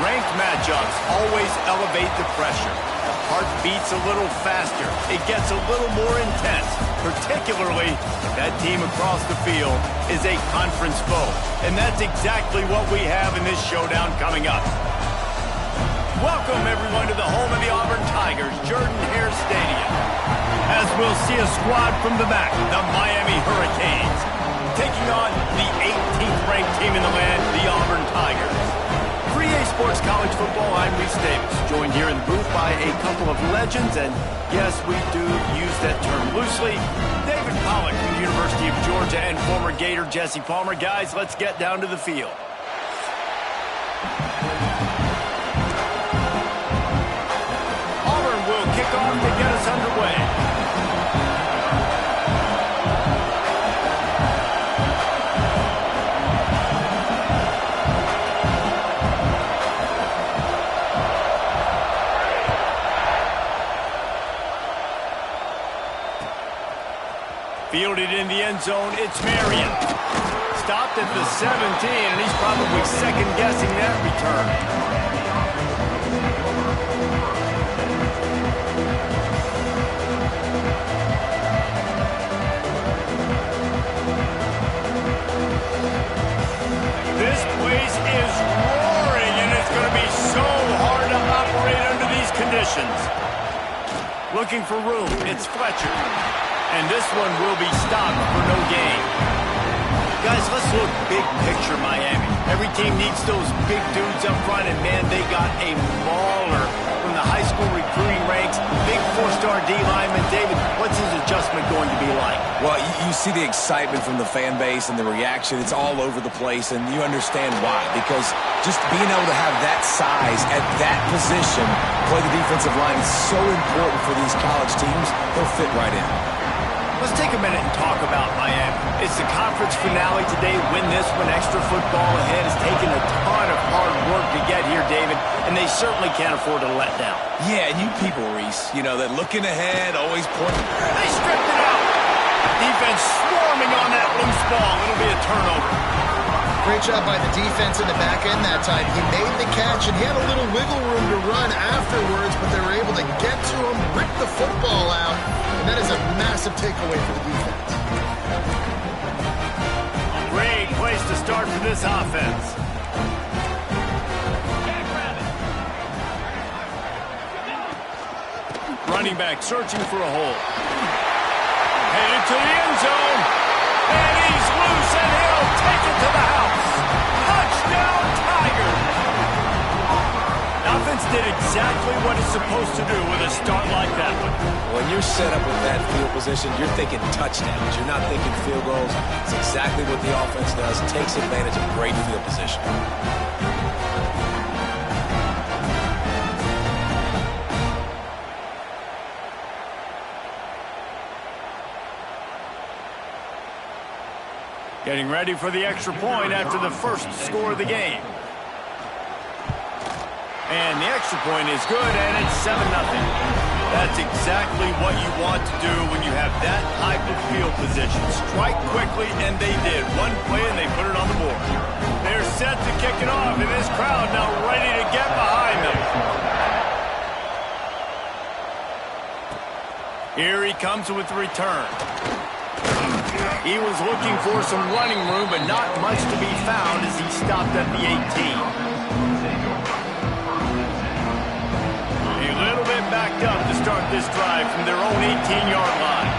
Ranked matchups always elevate the pressure. The heart beats a little faster. It gets a little more intense, particularly if that team across the field is a conference foe. And that's exactly what we have in this showdown coming up. Welcome, everyone, to the home of the Auburn Tigers, Jordan-Hare Stadium. As we'll see a squad from the back, the Miami Hurricanes, taking on the 18th ranked team in the land, the Auburn Tigers. For EA Sports College Football, I'm Reese Davis, joined here in the booth by a couple of legends, and yes, we do use that term loosely. David Pollack from the University of Georgia and former Gator Jesse Palmer. Guys, let's get down to the field. Auburn will kick off to get us underway. Fielded in the end zone, it's Marion. Stopped at the 17, and he's probably second-guessing that return. This place is roaring, and it's going to be so hard to operate under these conditions. Looking for room, it's Fletcher. And this one will be stopped for no gain. Guys, let's look big picture Miami. Every team needs those big dudes up front, and man, they got a mauler from the high school recruiting ranks. Big four-star D-lineman. David, what's his adjustment going to be like? Well, you see the excitement from the fan base and the reaction. It's all over the place, and you understand why. Because just being able to have that size at that position, play the defensive line, is so important for these college teams. They'll fit right in. Let's take a minute and talk about Miami. It's the conference finale today. Win this one. Extra football ahead. It's taken a ton of hard work to get here, David, and they certainly can't afford to let down. Yeah, and you people, Reese, you know, that looking ahead, always pointing. They stripped it out. Defense swarming on that loose ball. It'll be a turnover. Great job by the defense in the back end that time. He made the catch, and he had a little wiggle room to run afterwards, but they were able to get to him, rip the football out, and that is a massive takeaway for the defense. Great place to start for this offense. Running back searching for a hole. Headed to the end zone. And he's loose, and he'll take it to the house. Touchdown, Tigers. The offense did exactly what it's supposed to do with a start like that one. When you're set up with that field position, you're thinking touchdowns. You're not thinking field goals. It's exactly what the offense does. It takes advantage of great field position. Getting ready for the extra point after the first score of the game. And the extra point is good, and it's 7-0. That's exactly what you want to do when you have that type of field position. Strike quickly, and they did. One play, and they put it on the board. They're set to kick it off, and this crowd now ready to get behind them. Here he comes with the return. He was looking for some running room, but not much to be found as he stopped at the 18. A little bit backed up to start this drive from their own 18-yard line.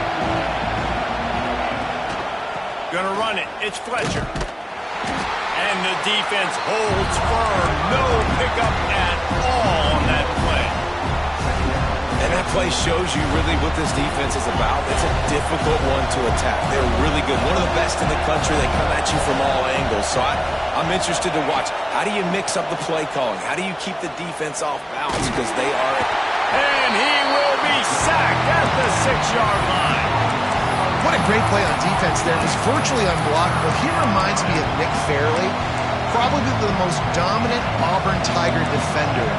Gonna run it. It's Fletcher. And the defense holds firm. No pickup at all on that play. And that play shows you really what this defense is about. It's a difficult one to attack. They're really good. One of the best in the country. They come at you from all angles. So I'm interested to watch. How do you mix up the play calling? How do you keep the defense off balance? Because they are... And he will be sacked at the 6-yard line. What a great play on defense there. It was virtually unblockable. He reminds me of Nick Fairley, probably the most dominant Auburn Tiger defender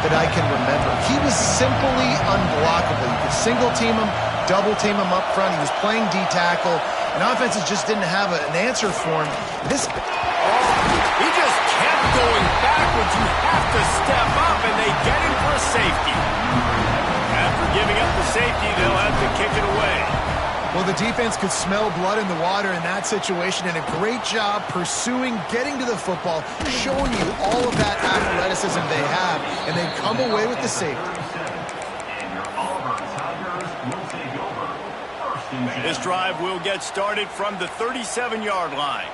that I can remember. He was simply unblockable. You could single-team him, double-team him up front. He was playing D-tackle, and offenses just didn't have an answer for him. He just kept going backwards. You have to step up, and they get him for a safety. After giving up the safety, they'll have to kick it away. Well, the defense could smell blood in the water in that situation, and a great job pursuing, getting to the football, showing you all of that athleticism they have, and they come away with the safety. This drive will get started from the 37-yard line.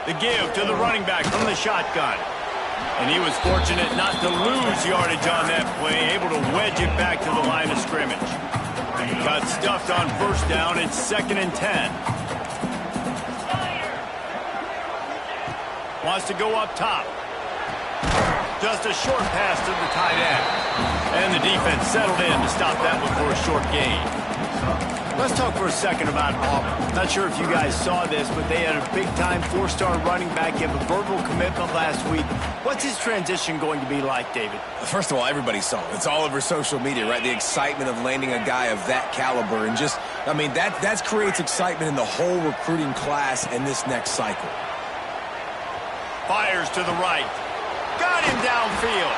The give to the running back from the shotgun. And he was fortunate not to lose yardage on that play, able to wedge it back to the line of scrimmage. Got stuffed on first down. It's 2nd and 10. Wants to go up top. Just a short pass to the tight end. And the defense settled in to stop that one for a short gain. Let's talk for a second about Auburn. Not sure if you guys saw this, but they had a big-time 4-star running back give a verbal commitment last week. What's his transition going to be like, David? First of all, everybody saw it. It's all over social media, right? The excitement of landing a guy of that caliber. And just, I mean, that creates excitement in the whole recruiting class in this next cycle. Fires to the right. Got him downfield.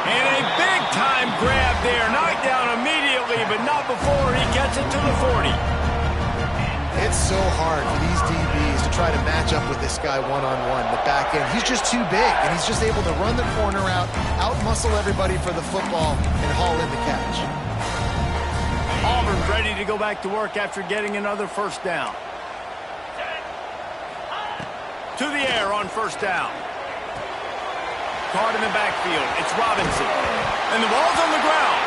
And a big-time grab there. Knocked down immediately, but not before he gets it to the 40. It's so hard for these DBs to try to match up with this guy one-on-one, the back end. He's just too big, and he's just able to run the corner out-muscle everybody for the football, and haul in the catch. Auburn's ready to go back to work after getting another first down. To the air on first down. Caught in the backfield. It's Robinson. And the ball's on the ground.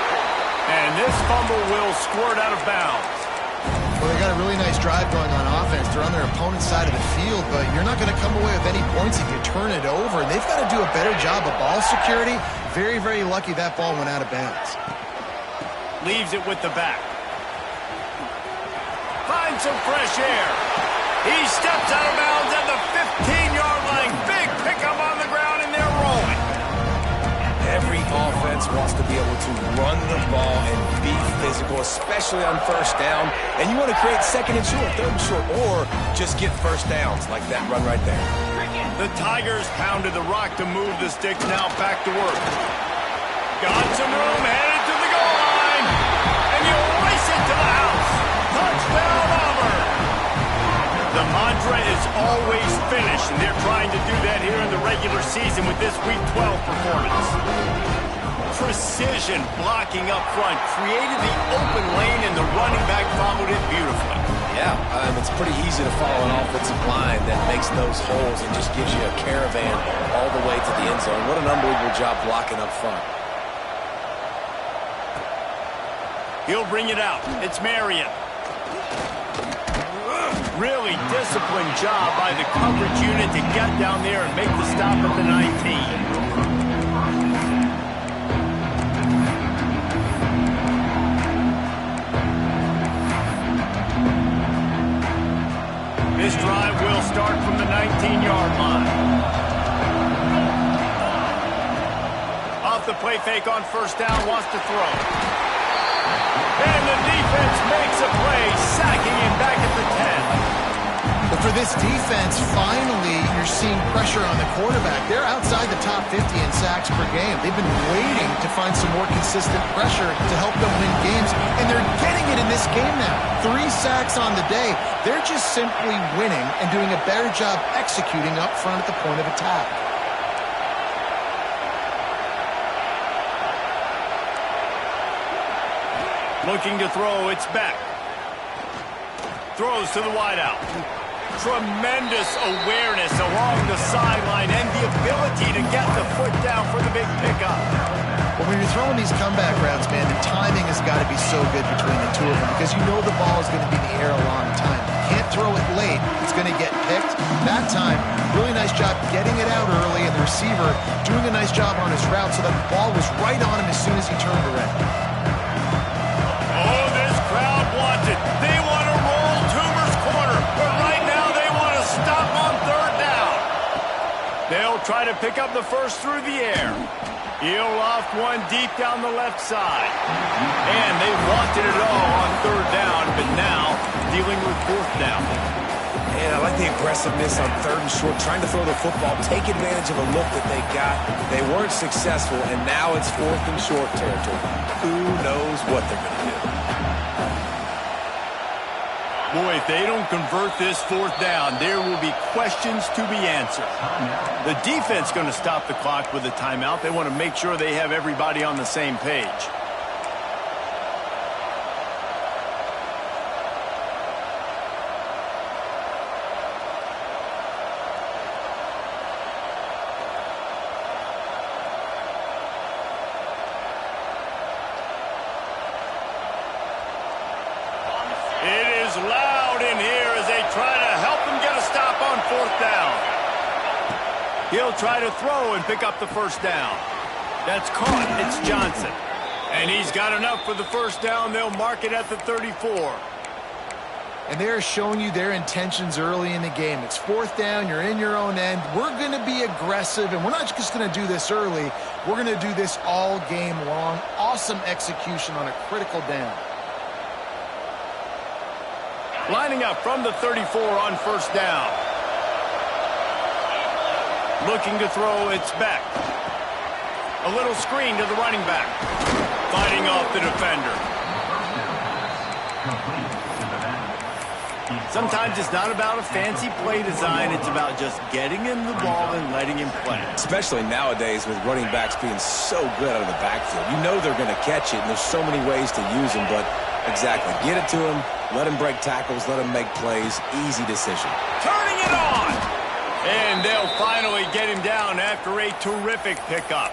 And this fumble will squirt out of bounds. Well, they got a really nice drive going on offense. They're on their opponent's side of the field, but you're not going to come away with any points if you turn it over. And they've got to do a better job of ball security. Very, very lucky that ball went out of bounds. Leaves it with the back. Finds some fresh air. He steps out of bounds at the 15-yard line. Big pickup on the ground, and they're rolling. Every offense wants to be able to run the ball and be physical, especially on first down. And you want to create 2nd and short, 3rd and short, or just get first downs like that run right there. The Tigers pounded the rock to move the sticks. Now back to work. Got some room, headed to the goal line. And you race it to the house. Touchdown, Auburn. The mantra is always finish, and they're trying to do that here in the regular season with this Week 12 performance. Precision blocking up front, created the open lane, and the running back followed it beautifully. Yeah, it's pretty easy to follow an offensive line that makes those holes and just gives you a caravan all the way to the end zone. What an unbelievable job blocking up front. He'll bring it out. It's Marion. Really disciplined job by the coverage unit to get down there and make the stop at the 19. This drive will start from the 19-yard line. Off the play fake on first down, wants to throw. And the defense makes a play, sacking him back at the 10. But for this defense, finally, you're seeing pressure on the quarterback. They're outside the top 50 in sacks per game. They've been waiting to find some more consistent pressure to help them win games, and they're getting it in this game now. 3 sacks on the day. They're just simply winning and doing a better job executing up front at the point of attack. Looking to throw, it's Beck. Throws to the wideout. Tremendous awareness along the sideline and the ability to get the foot down for the big pickup. Well, when you're throwing these comeback routes, man, the timing has got to be so good between the two of them because you know the ball is going to be in the air a long time. You can't throw it late. It's going to get picked. That time, really nice job getting it out early, and the receiver doing a nice job on his route so that the ball was right on him as soon as he turned around. Oh, this crowd wants it. They want to roll Toomer's corner, but right now they want to stop on 3rd down. They'll try to pick up the first through the air. He'll loft one deep down the left side. And they wanted it all on 3rd down, but now dealing with 4th down. And I like the aggressiveness on 3rd and short, trying to throw the football, take advantage of a look that they got. They weren't successful, and now it's 4th and short territory. Who knows what they're going to do? Boy, if they don't convert this 4th down, there will be questions to be answered. The defense going to stop the clock with a timeout. They want to make sure they have everybody on the same page. It is loud in here as they try to help him get a stop on 4th down. He'll try to throw and pick up the 1st down. That's caught. It's Johnson. And he's got enough for the 1st down. They'll mark it at the 34. And they're showing you their intentions early in the game. It's 4th down. You're in your own end. We're going to be aggressive, and we're not just going to do this early. We're going to do this all game long. Awesome execution on a critical down. Lining up from the 34 on 1st down. Looking to throw, it's Beck. A little screen to the running back. Fighting off the defender. Sometimes it's not about a fancy play design. It's about just getting him the ball and letting him play. Especially nowadays with running backs being so good out of the backfield. You know they're going to catch it, and there's so many ways to use them, but exactly. Get it to him, let him break tackles, let him make plays. Easy decision. Turning it on! And they'll finally get him down after a terrific pickup.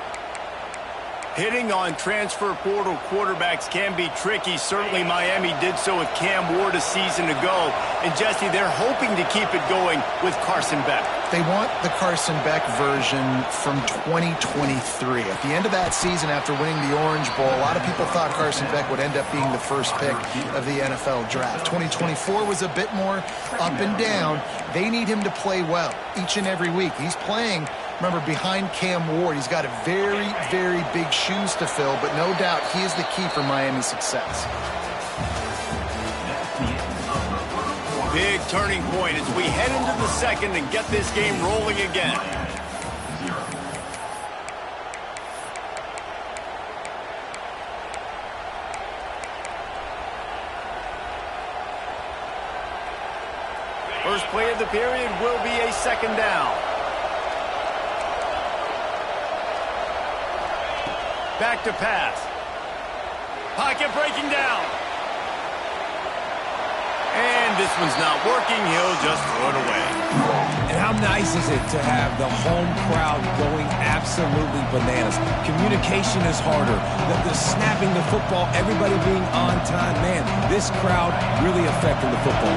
Hitting on transfer portal quarterbacks can be tricky. Certainly Miami did so with Cam Ward a season ago. And Jesse, they're hoping to keep it going with Carson Beck. They want the Carson Beck version from 2023. At the end of that season, after winning the Orange Bowl, a lot of people thought Carson Beck would end up being the first pick of the NFL draft. 2024 was a bit more up and down. They need him to play well each and every week. He's playing, remember, behind Cam Ward. He's got a very, very big shoes to fill, but no doubt he is the key for Miami's success. Big turning point as we head into the 2nd and get this game rolling again. First play of the period will be a 2nd down. Back to pass. Pocket breaking down. And this one's not working. He'll just throw it away. And how nice is it to have the home crowd going absolutely bananas? Communication is harder. The snapping the football, everybody being on time. Man, this crowd really affecting the football.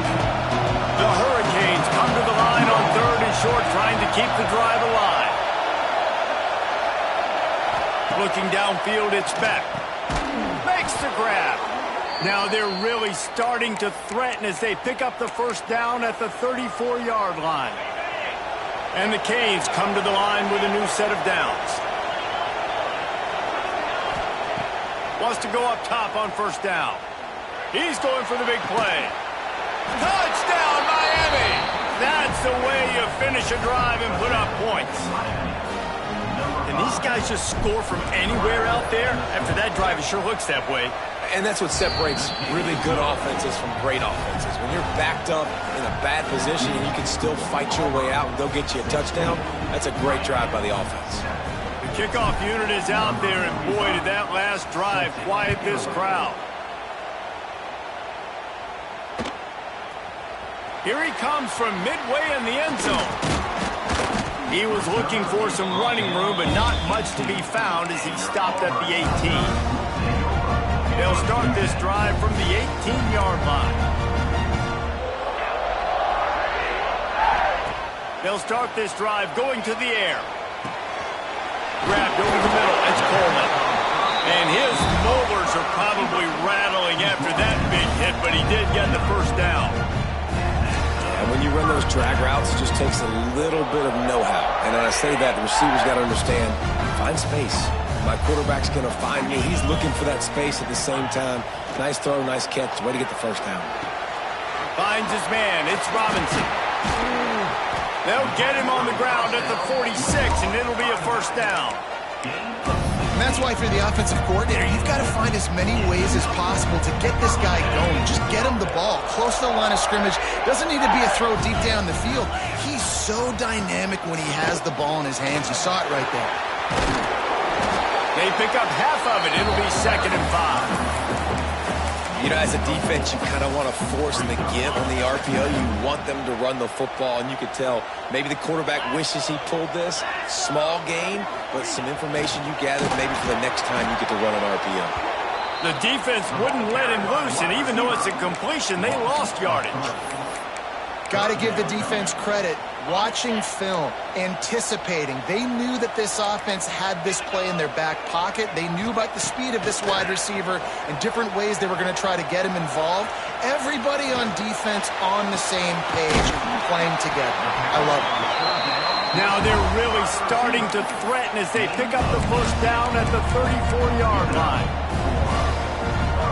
The Hurricanes come to the line on 3rd and short, trying to keep the drive alive. Looking downfield, it's Beck. Makes the grab. Now they're really starting to threaten as they pick up the 1st down at the 34-yard line. And the Canes come to the line with a new set of downs. Wants to go up top on 1st down. He's going for the big play. Touchdown, Miami! That's the way you finish a drive and put up points. And these guys just score from anywhere out there. After that drive, it sure looks that way. And that's what separates really good offenses from great offenses. When you're backed up in a bad position and you can still fight your way out and they'll get you a touchdown, that's a great drive by the offense. The kickoff unit is out there, and boy, did that last drive quiet this crowd. Here he comes from midway in the end zone. He was looking for some running room, but not much to be found as he stopped at the 18. They'll start this drive from the 18-yard line. They'll start this drive going to the air. Grabbed over the middle. It's Coleman. And his molars are probably rattling after that big hit, but he did get the 1st down. And when you run those drag routes, it just takes a little bit of know-how. And when I say that, the receiver's got to understand, find space. My quarterback's going to find me. He's looking for that space at the same time. Nice throw, nice catch. Way to get the 1st down. Finds his man. It's Robinson. They'll get him on the ground at the 46, and it'll be a first down. And that's why for the offensive coordinator, you've got to find as many ways as possible to get this guy going. Just get him the ball close to the line of scrimmage. Doesn't need to be a throw deep down the field. He's so dynamic when he has the ball in his hands. You saw it right there. They pick up half of it. It'll be 2nd and 5. You know, as a defense, you kind of want to force the give on the RPO. You want them to run the football, and you could tell maybe the quarterback wishes he pulled this. Small gain, but some information you gathered maybe for the next time you get to run an RPO. The defense wouldn't let him loose, and even though it's a completion, they lost yardage. Got to give the defense credit. Watching film, anticipating. They knew that this offense had this play in their back pocket. They knew about the speed of this wide receiver and different ways they were going to try to get him involved. Everybody on defense on the same page, playing together. I love it. Now they're really starting to threaten as they pick up the first down at the 34-yard line.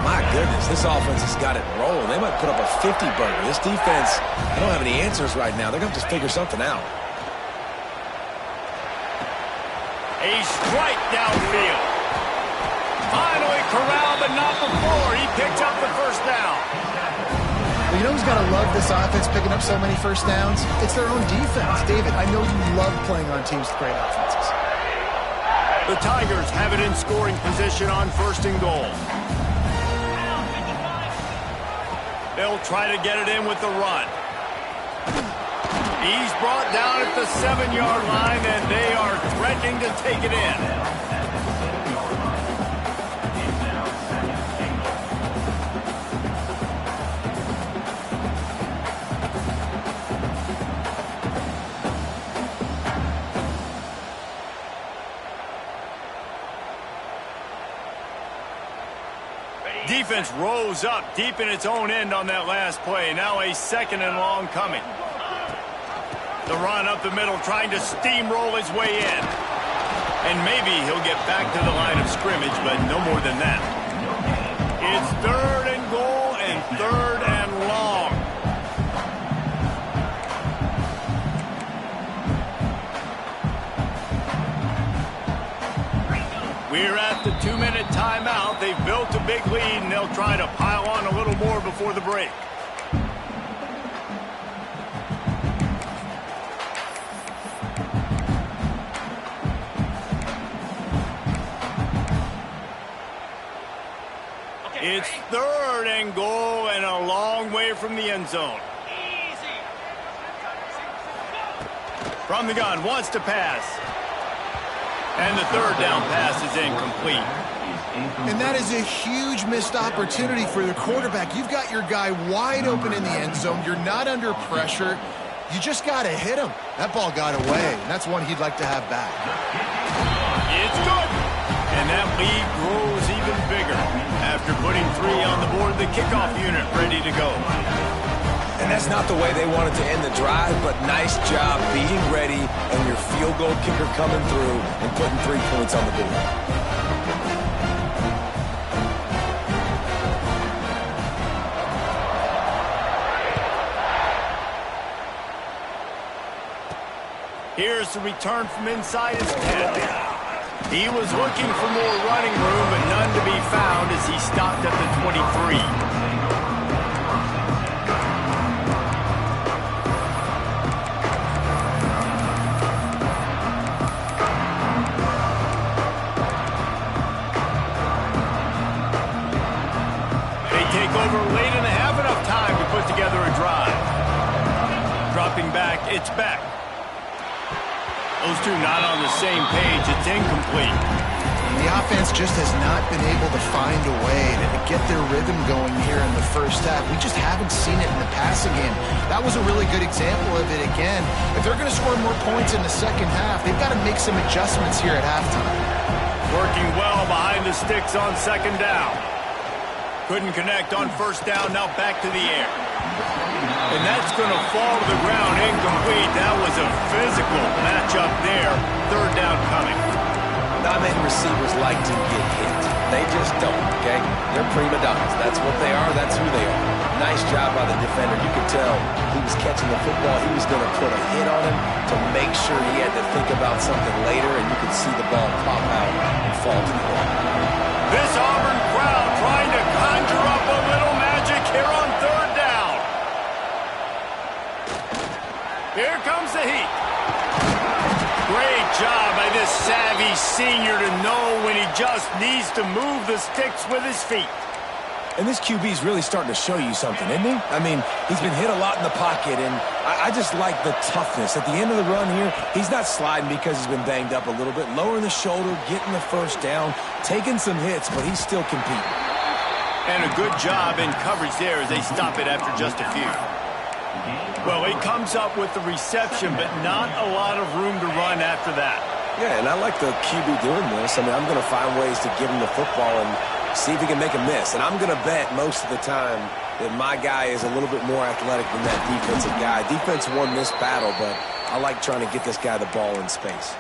My goodness, this offense has got it rolling. They might put up a 50-burger. This defense, they don't have any answers right now. They're going to just figure something out. A strike downfield. Finally corralled, but not before. He picked up the first down. Well, you know who's got to love this offense picking up so many first downs? It's their own defense. David, I know you love playing on teams with great offenses. The Tigers have it in scoring position on 1st and goal. They'll try to get it in with the run. He's brought down at the 7-yard line, and they are threatening to take it in. Defense rose up deep in its own end on that last play. Now a 2nd and long coming. The run up the middle, trying to steamroll his way in. And maybe he'll get back to the line of scrimmage, but no more than that. It's 3rd and goal and 3rd and long. We're at the 2-minute timeout. They've built a big lead, and they'll try to pile on a little more before the break. It's 3rd and goal and a long way from the end zone. From the gun, wants to pass. And the 3rd down pass is incomplete. And that is a huge missed opportunity for the quarterback. You've got your guy wide open in the end zone. You're not under pressure. You just got to hit him. That ball got away, and that's one he'd like to have back. It's good. And that lead grows even bigger. After putting 3 on the board, the kickoff unit ready to go. And that's not the way they wanted to end the drive, but nice job being ready and your field goal kicker coming through and putting 3 points on the board. Here's the return from inside his 10. He was looking for more running room, but none to be found as he stopped at the 23. Late in the half, enough time to put together a drive. Dropping back, it's back. Those two not on the same page. It's incomplete. The offense just has not been able to find a way to get their rhythm going here in the first half. We just haven't seen it in the passing game. That was a really good example of it again. If they're going to score more points in the second half, they've got to make some adjustments here at halftime. Working well behind the sticks on 2nd down. Couldn't connect on 1st down, now back to the air. And that's going to fall to the ground, incomplete. That was a physical matchup there. 3rd down coming. Not many receivers like to get hit. They just don't, okay? They're prima donnas. That's what they are. That's who they are. Nice job by the defender. You could tell he was catching the football. He was going to put a hit on him to make sure he had to think about something later, and you could see the ball pop out and fall to the ground. This Auburn crowd trying to conjure up a little magic here on third down. Here comes the heat. Great job by this savvy senior to know when he just needs to move the sticks with his feet. And this QB's really starting to show you something, isn't he? I mean, he's been hit a lot in the pocket, and I just like the toughness. At the end of the run here, he's not sliding because he's been banged up a little bit. Lowering the shoulder, getting the first down, taking some hits, but he's still competing. And a good job in coverage there as they stop it after just a few. Well, he comes up with the reception, but not a lot of room to run after that. Yeah, and I like the QB doing this. I mean, I'm going to find ways to give him the football and see if he can make a miss. And I'm going to bet most of the time that my guy is a little bit more athletic than that defensive guy. Defense won this battle, but I like trying to get this guy the ball in space.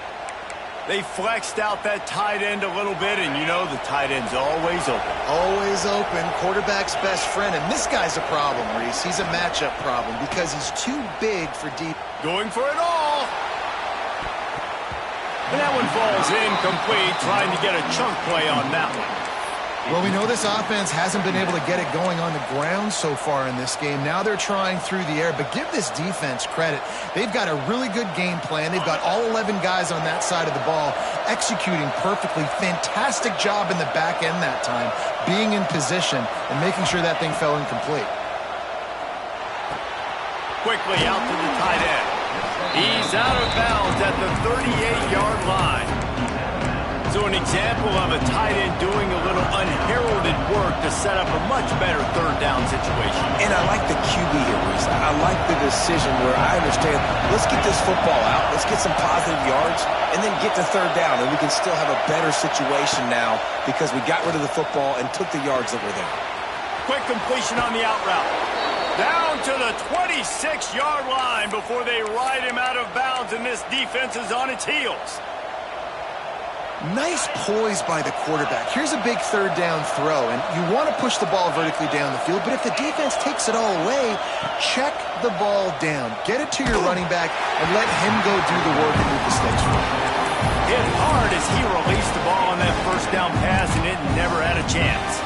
They flexed out that tight end a little bit, and you know the tight end's always open. Always open, quarterback's best friend. And this guy's a problem, Reese. He's a matchup problem because he's too big for deep. Going for it all. And that one falls incomplete, trying to get a chunk play on that one. Well, we know this offense hasn't been able to get it going on the ground so far in this game. Now they're trying through the air, but give this defense credit. They've got a really good game plan. They've got all 11 guys on that side of the ball executing perfectly. Fantastic job in the back end that time, being in position and making sure that thing fell incomplete. Quickly out to the tight end. He's out of bounds at the 38-yard line. So an example of a tight end doing a little unheralded work to set up a much better third down situation. And I like the QB here, Reese. I like the decision where I understand, let's get this football out, let's get some positive yards, and then get to third down, and we can still have a better situation now because we got rid of the football and took the yards that were there. Quick completion on the out route. Down to the 26-yard line before they ride him out of bounds, and this defense is on its heels. Nice poise by the quarterback. Here's a big third down throw, and you want to push the ball vertically down the field, but if the defense takes it all away, check the ball down. Get it to your running back and let him go do the work and move the sticks for you. Hit hard as he released the ball on that first down pass, and it never had a chance.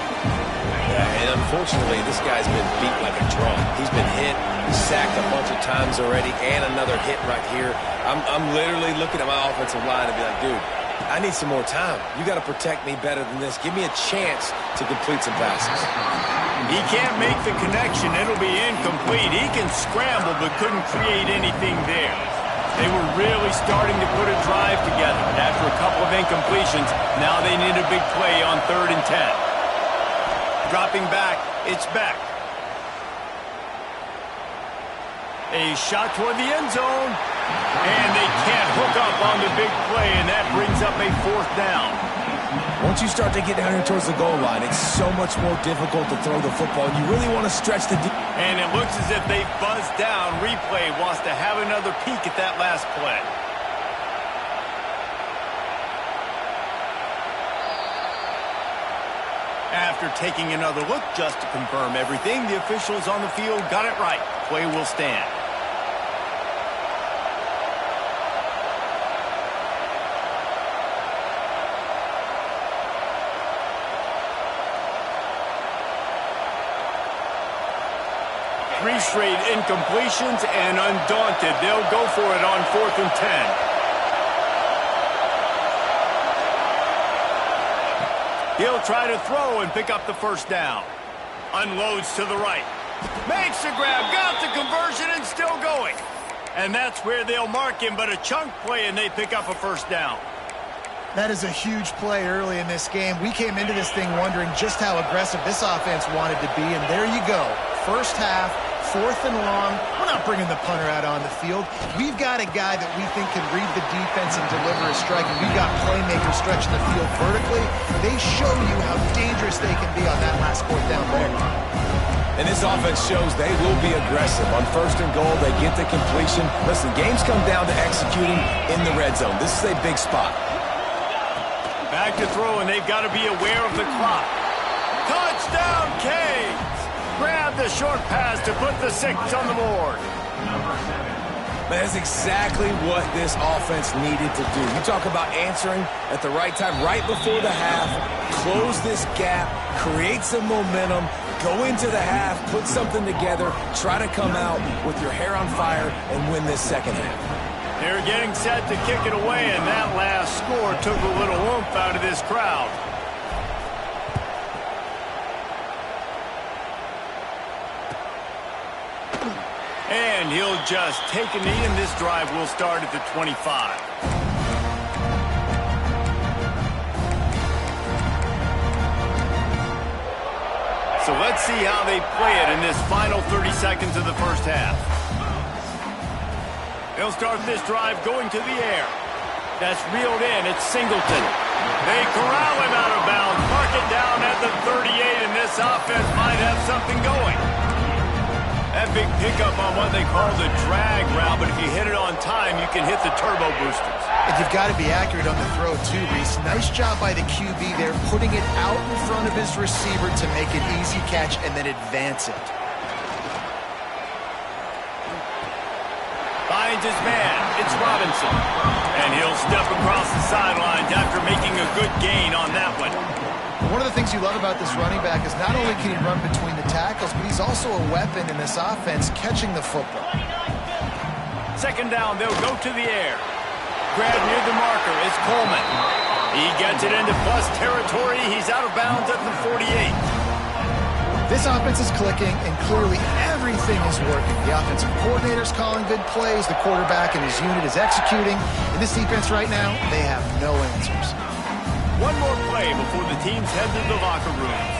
Yeah, and unfortunately, this guy's been beat like a drum. He's been hit, sacked a bunch of times already, and another hit right here. I'm literally looking at my offensive line and be like, dude, I need some more time. You got to protect me better than this. Give me a chance to complete some passes. He can't make the connection. It'll be incomplete. He can scramble, but couldn't create anything there. They were really starting to put a drive together. After a couple of incompletions, now they need a big play on 3rd and 10. Dropping back, it's back. A shot toward the end zone. And they can't hook up on the big play, and that brings up a 4th down. Once you start to get down here towards the goal line, it's so much more difficult to throw the football. You really want to stretch the... And it looks as if they've buzzed down. Replay wants to have another peek at that last play. After taking another look just to confirm everything, the officials on the field got it right. Play will stand. Three straight incompletions, and undaunted, they'll go for it on 4th and 10. He'll try to throw and pick up the first down. Unloads to the right. Makes the grab, got the conversion, and still going. And that's where they'll mark him, but a chunk play, and they pick up a first down. That is a huge play early in this game. We came into this thing wondering just how aggressive this offense wanted to be, and there you go. First half, 4th and long. We're not bringing the punter out on the field. We've got a guy that we think can read the defense and deliver a strike, and we've got playmakers stretching the field vertically. They show you how dangerous they can be on that last 4th down there. And this offense shows they will be aggressive. On 1st and goal, they get the completion. Listen, games come down to executing in the red zone. This is a big spot. Back to throw, and they've got to be aware of the clock. Touchdown, Canes! Grab the short pass to put the 6 on the board. Man, that's exactly what this offense needed to do. You talk about answering at the right time, right before the half, close this gap, create some momentum, go into the half, put something together, try to come out with your hair on fire and win this second half. They're getting set to kick it away, and that last score took a little oomph out of this crowd. And he'll just take a knee, and this drive will start at the 25. So let's see how they play it in this final 30 seconds of the first half. They'll start this drive going to the air. That's reeled in. It's Singleton. They corral him out of bounds, mark it down at the 38, and this offense might have something going. That big pickup on what they call the drag route, but if you hit it on time, you can hit the turbo boosters. And you've got to be accurate on the throw, too, Reese. Nice job by the QB there, putting it out in front of his receiver to make an easy catch and then advance it. Finds his man. It's Robinson. And he'll step across the sidelines after making a good gain on that one. One of the things you love about this running back is not only can he run between the tackles, but he's also a weapon in this offense catching the football. Second down, they'll go to the air. Grab near the marker. It's Coleman. He gets it into plus territory. He's out of bounds at the 48. This offense is clicking, and clearly everything is working. The offensive coordinator's calling good plays. The quarterback and his unit is executing. In this defense right now, they have no answers. One more play before the teams head to the locker rooms.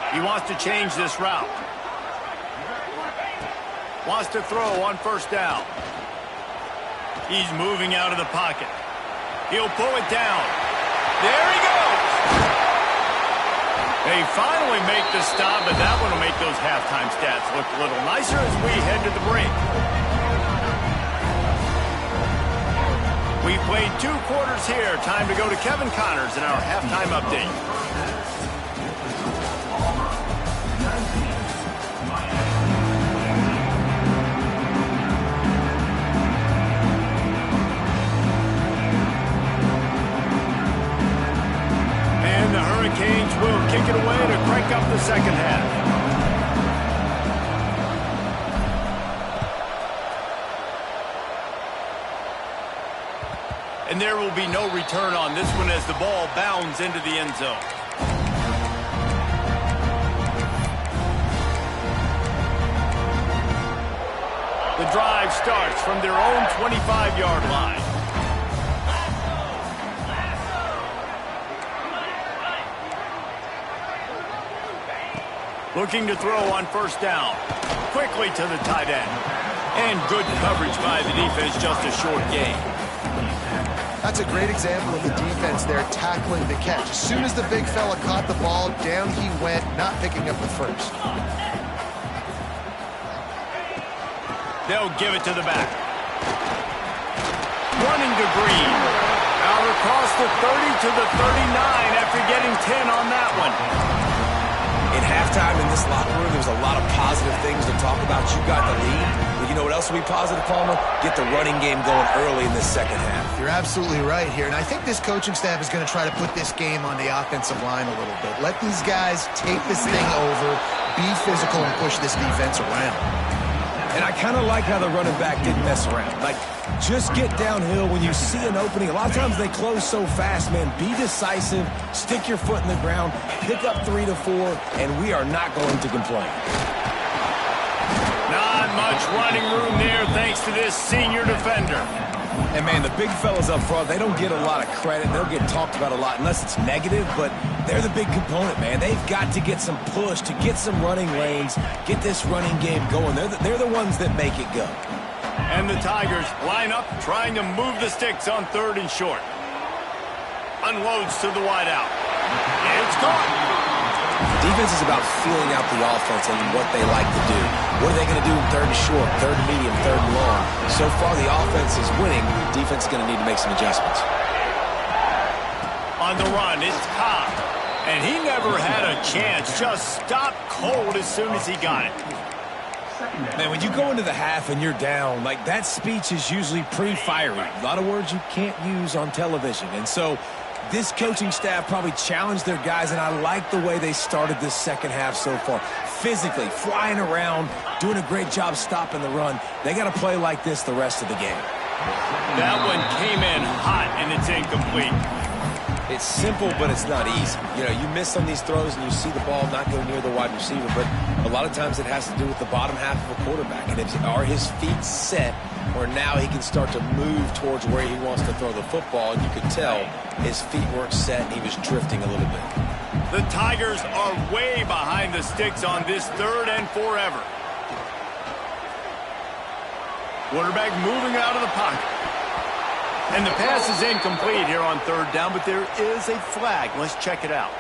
He wants to change this route. Wants to throw on first down. He's moving out of the pocket. He'll pull it down. There he goes! They finally make the stop, but that one will make those halftime stats look a little nicer as we head to the break. We played 2 quarters here. Time to go to Kevin Connors in our halftime update. And the Hurricanes will kick it away to crank up the second half. And there will be no return on this one as the ball bounds into the end zone. The drive starts from their own 25-yard line. Looking to throw on first down. Quickly to the tight end. And good coverage by the defense, just a short gain. That's a great example of the defense there tackling the catch. As soon as the big fella caught the ball, down he went, not picking up the first. They'll give it to the back. Running to Green. Out across the 30 to the 39 after getting 10 on that one. In halftime in this locker room, there's a lot of positive things to talk about. You got the lead, but you know what else will be positive, Palmer? Get the running game going early in this second half. You're absolutely right here, and I think this coaching staff is going to try to put this game on the offensive line a little bit. Let these guys take this thing over, be physical, and push this defense around. And I kind of like how the running back didn't mess around. Like, just get downhill when you see an opening. A lot of times they close so fast, man. Be decisive, stick your foot in the ground, pick up 3 to 4, and we are not going to complain. Not much running room there thanks to this senior defender. And, man, the big fellas up front, they don't get a lot of credit. They'll get talked about a lot unless it's negative, but they're the big component, man. They've got to get some push, to get some running lanes, get this running game going. They're the ones that make it go. And the Tigers line up, trying to move the sticks on 3rd and short. Unloads to the wideout. It's gone. Defense is about feeling out the offense and what they like to do. What are they going to do in 3rd and short, 3rd and medium, 3rd and long? So far, the offense is winning. Defense is going to need to make some adjustments. On the run, it's Cobb. And he never had a chance. Just stopped cold as soon as he got it. Man, when you go into the half and you're down, like, that speech is usually pretty fiery. A lot of words you can't use on television. And so this coaching staff probably challenged their guys, and I like the way they started this second half so far. Physically, flying around, doing a great job stopping the run. They got to play like this the rest of the game. That one came in hot, and it's incomplete. It's simple, but it's not easy. You know, you miss on these throws and you see the ball not go near the wide receiver, but a lot of times it has to do with the bottom half of a quarterback. And are his feet set, or now he can start to move towards where he wants to throw the football, and you could tell his feet weren't set and he was drifting a little bit. The Tigers are way behind the sticks on this third and forever. Quarterback moving out of the pocket. And the pass is incomplete here on third down, but there is a flag. Let's check it out.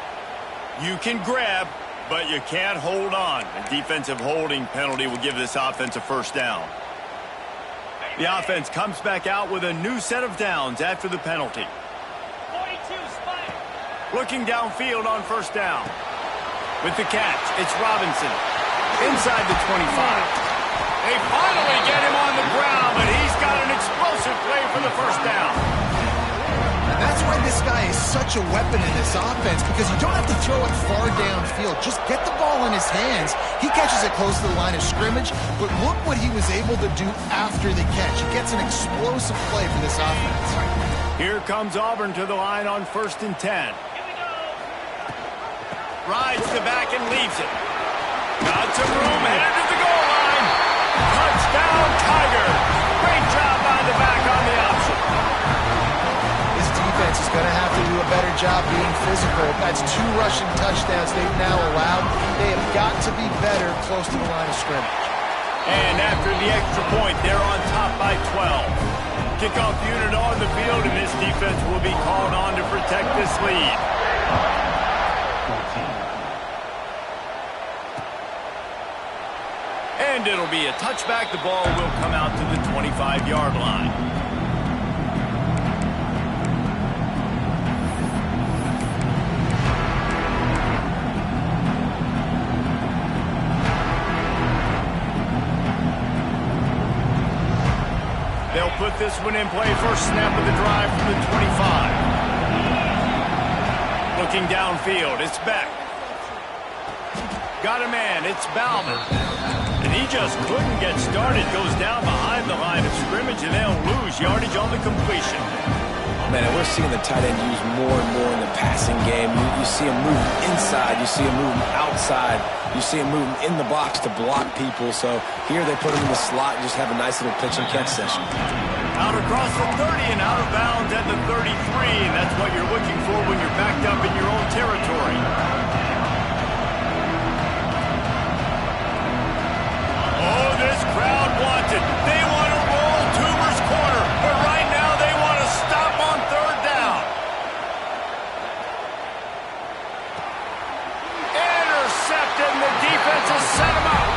You can grab, but you can't hold on. A defensive holding penalty will give this offense a first down. The offense comes back out with a new set of downs after the penalty. 42, spike. Looking downfield on first down. With the catch, it's Robinson. Inside the 25. They finally get him on the ground, but he's got an explosive play for the first down. And that's why this guy is such a weapon in this offense, because you don't have to throw it far downfield. Just get the ball in his hands. He catches it close to the line of scrimmage, but look what he was able to do after the catch. He gets an explosive play for this offense. Here comes Auburn to the line on 1st and 10. Rides the back and leaves it. Got some room, headed to the goal line. Touchdown, Tigers. Great job by the back on the option. This defense is going to have to do a better job being physical. That's 2 rushing touchdowns they've now allowed. They have got to be better close to the line of scrimmage. And after the extra point, they're on top by 12. Kickoff unit on the field, and this defense will be called on to protect this lead. And it'll be a touchback. The ball will come out to the 25-yard line. They'll put this one in play. First snap of the drive from the 25. Looking downfield, it's Beck. Got a man, it's Bauman. And he just couldn't get started. Goes down behind the line of scrimmage, and they'll lose yardage on the completion. Man, we're seeing the tight end used more and more in the passing game. You see him move inside. You see him move outside. You see him move in the box to block people. So here they put him in the slot and just have a nice little pitch and catch session. Out across the 30 and out of bounds at the 33. And that's what you're looking for when you're backed up in your own territory. Oh, this crowd wants it. They want to roll Toomer's corner, but right now they want to stop on third down. Intercepted, and the defense has set him up.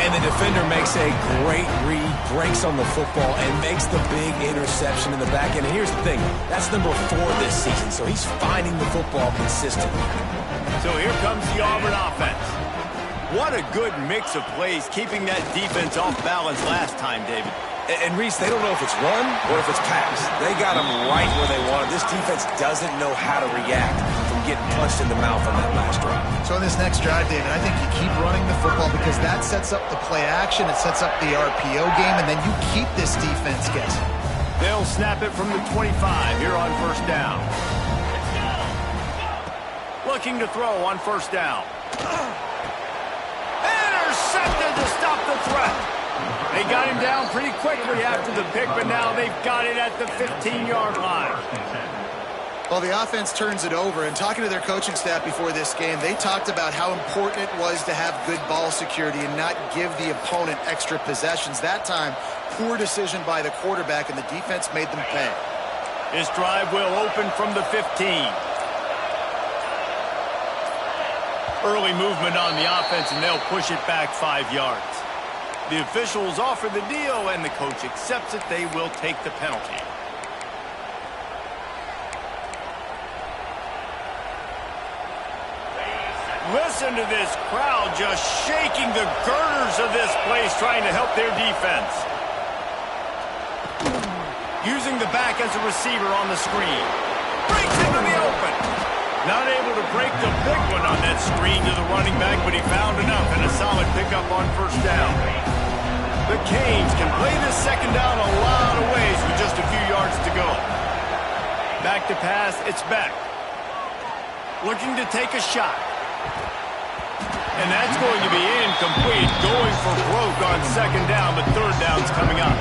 And the defender makes a great read, breaks on the football, and makes the big interception in the back end. And here's the thing, that's number 4 this season, so he's finding the football consistently. So here comes the Auburn offense. What a good mix of plays, keeping that defense off balance last time, David. And Reese, they don't know if it's run or if it's pass. They got them right where they want it. This defense doesn't know how to react from getting punched in the mouth on that last drive. So in this next drive, David, I think you keep running the football because that sets up the play action, it sets up the RPO game, and then you keep this defense guessing. They'll snap it from the 25 here on first down. Looking to throw on first down. Intercepted to stop the threat. They got him down pretty quickly after the pick, but now they've got it at the 15-yard line. Well, the offense turns it over, and talking to their coaching staff before this game, they talked about how important it was to have good ball security and not give the opponent extra possessions. That time, poor decision by the quarterback, and the defense made them pay. This drive will open from the 15. Early movement on the offense, and they'll push it back 5 yards. The officials offer the deal, and the coach accepts it. They will take the penalty. Listen to this crowd just shaking the girders of this place trying to help their defense. Using the back as a receiver on the screen. Breaks into the open. Not able to break the big one on that screen to the running back, but he found enough and a solid pickup on first down. The Canes can play this second down a lot of ways with just a few yards to go. Back to pass, it's Beck. Looking to take a shot. And that's going to be incomplete, going for broke on second down, but third down's coming up.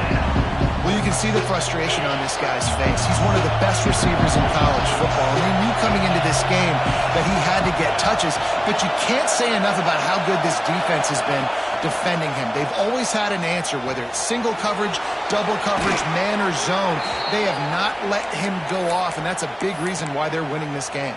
Well, you can see the frustration on this guy's face. He's one of the best receivers in college football, and he knew coming into this game that he had to get touches, but you can't say enough about how good this defense has been defending him. They've always had an answer, whether it's single coverage, double coverage, man or zone. They have not let him go off, and that's a big reason why they're winning this game.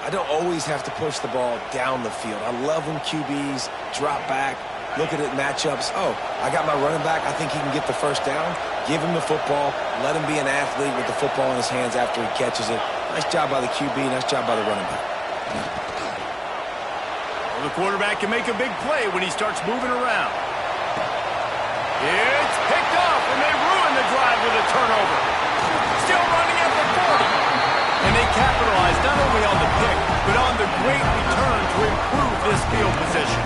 I don't always have to push the ball down the field. I love when QBs drop back, look at it, matchups. Oh, I got my running back. I think he can get the first down. Give him the football. Let him be an athlete with the football in his hands after he catches it. Nice job by the QB. Nice job by the running back. Well, the quarterback can make a big play when he starts moving around. It's picked off, and they ruin the drive with a turnover. Still running at the 40. And they capitalize not only on the pick, but on the great return to improve this field position.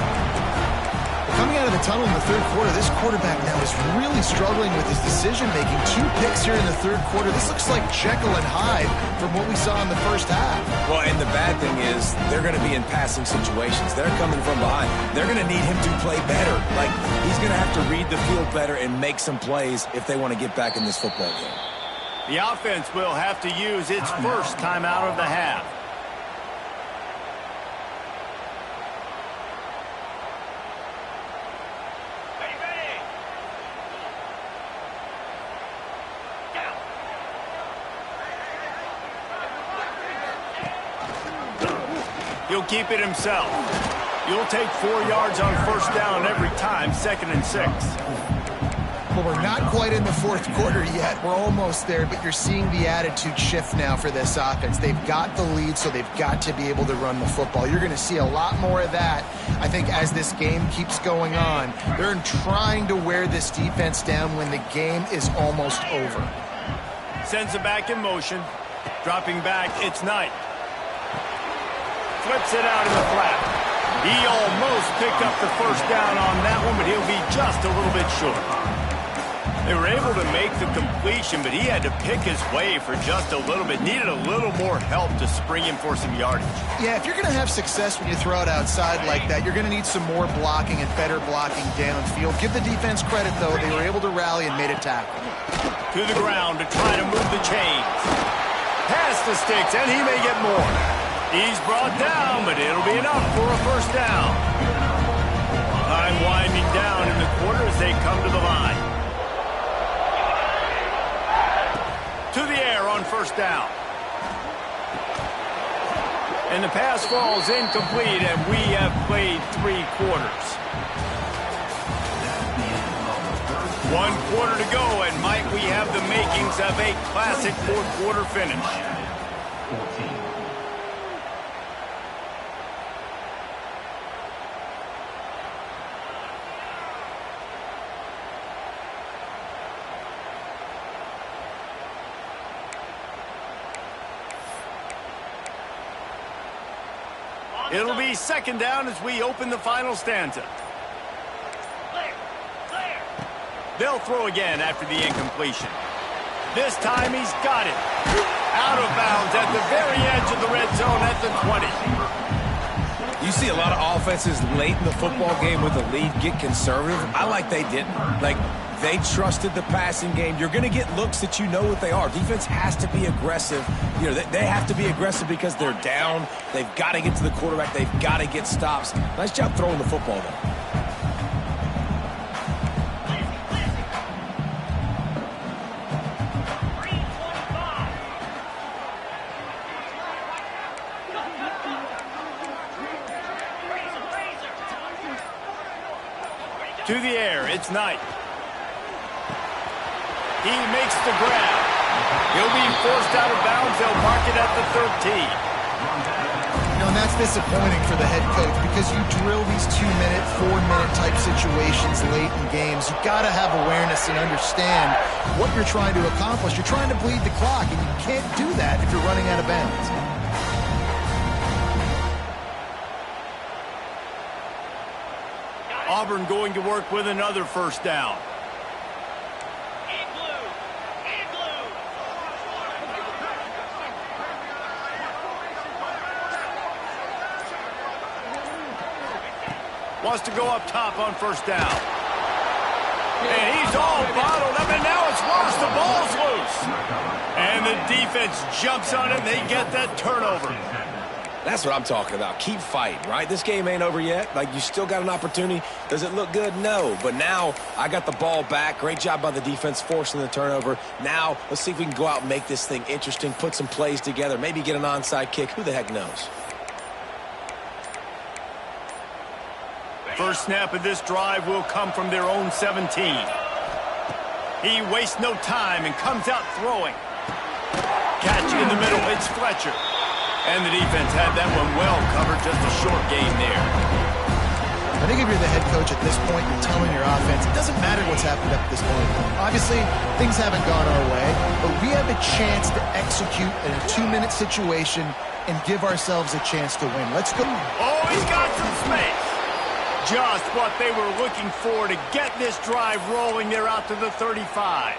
Coming out of the tunnel in the third quarter, this quarterback now is really struggling with his decision-making. 2 picks here in the third quarter. This looks like Jekyll and Hyde from what we saw in the first half. Well, and the bad thing is they're going to be in passing situations. They're coming from behind. They're going to need him to play better. Like, he's going to have to read the field better and make some plays if they want to get back in this football game. The offense will have to use its first timeout of the half. He'll keep it himself. You'll take 4 yards on first down every time, 2nd and 6. Well, we're not quite in the fourth quarter yet. We're almost there, but you're seeing the attitude shift now for this offense. They've got the lead, so they've got to be able to run the football. You're going to see a lot more of that, I think, as this game keeps going on. They're trying to wear this defense down when the game is almost over. Sends it back in motion. Dropping back, it's Knight. Flips it out in the flat. He almost picked up the first down on that one, but he'll be just a little bit short. They were able to make the completion, but he had to pick his way for just a little bit. Needed a little more help to spring him for some yardage. Yeah, if you're going to have success when you throw it outside like that, you're going to need some more blocking and better blocking downfield. Give the defense credit, though. They were able to rally and made a tackle. To the ground to try to move the chains. Pass the sticks, and he may get more. He's brought down, but it'll be enough for a first down. Time winding down in the quarter as they come to the line. To the air on first down. And the pass falls incomplete, and we have played 3 quarters. 1 quarter to go, and might we have the makings of a classic fourth quarter finish. It'll be second down as we open the final stanza. They'll throw again after the incompletion. This time he's got it. Out of bounds at the very edge of the red zone at the 20. You see a lot of offenses late in the football game with the lead get conservative. I like they didn't. Like, they trusted the passing game. You're going to get looks that you know what they are. Defense has to be aggressive. You know, they have to be aggressive because they're down. They've got to get to the quarterback. They've got to get stops. Nice job throwing the football, though. To the air, it's Knight. He makes the grab. He'll be forced out of bounds. They'll mark it at the 13. You know, and that's disappointing for the head coach because you drill these 2-minute, 4-minute type situations late in games. You've got to have awareness and understand what you're trying to accomplish. You're trying to bleed the clock, and you can't do that if you're running out of bounds. Auburn going to work with another first down. Wants to go up top on first down. And he's all bottled up, and now it's worse. The ball's loose. And the defense jumps on it, and they get that turnover. That's what I'm talking about. Keep fighting, right? This game ain't over yet. Like, you still got an opportunity. Does it look good? No. But now I got the ball back. Great job by the defense forcing the turnover. Now let's see if we can go out and make this thing interesting, put some plays together, maybe get an onside kick. Who the heck knows? First snap of this drive will come from their own 17. He wastes no time and comes out throwing. Catch in the middle. It's Fletcher. And the defense had that one well covered. Just a short gain there. I think if you're the head coach at this point, you're telling your offense, it doesn't matter what's happened up to this point. Obviously, things haven't gone our way, but we have a chance to execute in a 2-minute situation and give ourselves a chance to win. Let's go. Oh, he's got some space. Just what they were looking for to get this drive rolling. They're out to the 35.